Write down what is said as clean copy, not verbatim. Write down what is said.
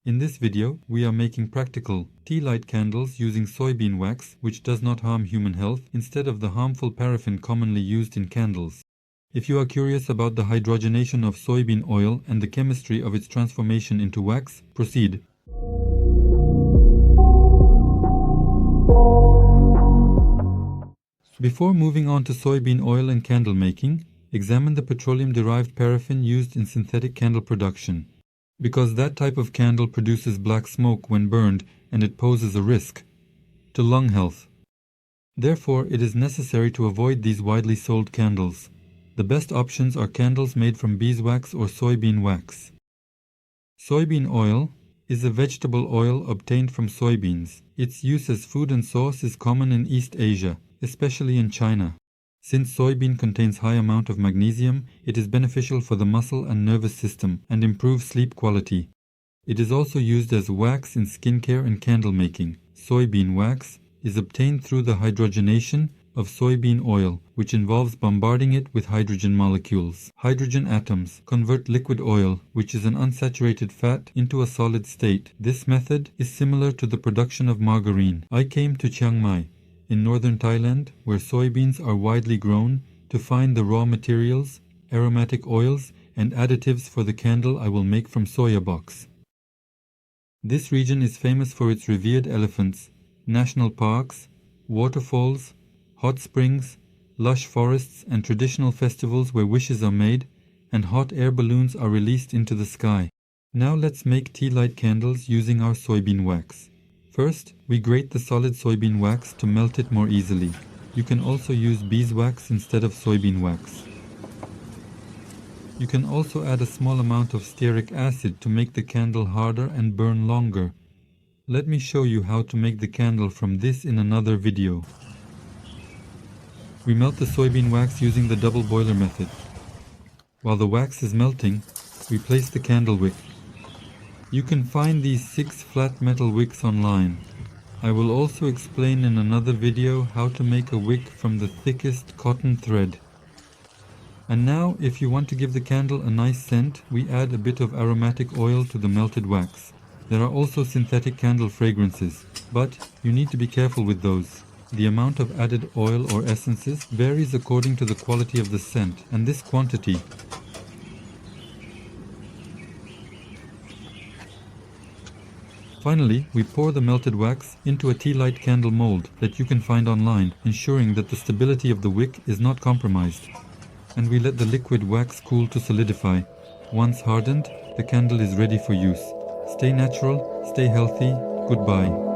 In this video, we are making practical tea light candles using soybean wax, which does not harm human health, instead of the harmful paraffin commonly used in candles. If you are curious about the hydrogenation of soybean oil and the chemistry of its transformation into wax, proceed. Before moving on to soybean oil and candle making, examine the petroleum-derived paraffin used in synthetic candle production. Because that type of candle produces black smoke when burned, and it poses a risk to lung health. Therefore, it is necessary to avoid these widely sold candles. The best options are candles made from beeswax or soybean wax. Soybean oil is a vegetable oil obtained from soybeans. Its use as food and sauce is common in East Asia, especially in China. Since soybean contains high amount of magnesium, it is beneficial for the muscle and nervous system and improves sleep quality. It is also used as wax in skincare and candle making. Soybean wax is obtained through the hydrogenation of soybean oil, which involves bombarding it with hydrogen molecules. Hydrogen atoms convert liquid oil, which is an unsaturated fat, into a solid state. This method is similar to the production of margarine. I came to Chiang Mai, in northern Thailand, where soybeans are widely grown, to find the raw materials, aromatic oils, and additives for the candle I will make from soya box. This region is famous for its revered elephants, national parks, waterfalls, hot springs, lush forests, and traditional festivals where wishes are made and hot air balloons are released into the sky. Now let's make tea light candles using our soybean wax. First, we grate the solid soybean wax to melt it more easily. You can also use beeswax instead of soybean wax. You can also add a small amount of stearic acid to make the candle harder and burn longer. Let me show you how to make the candle from this in another video. We melt the soybean wax using the double boiler method. While the wax is melting, we place the candle wick. You can find these 6 flat metal wicks online. I will also explain in another video how to make a wick from the thickest cotton thread. And now, if you want to give the candle a nice scent, we add a bit of aromatic oil to the melted wax. There are also synthetic candle fragrances, but you need to be careful with those. The amount of added oil or essences varies according to the quality of the scent, and this quantity Finally, we pour the melted wax into a tea light candle mold that you can find online, ensuring that the stability of the wick is not compromised. And we let the liquid wax cool to solidify. Once hardened, the candle is ready for use. Stay natural, stay healthy, goodbye.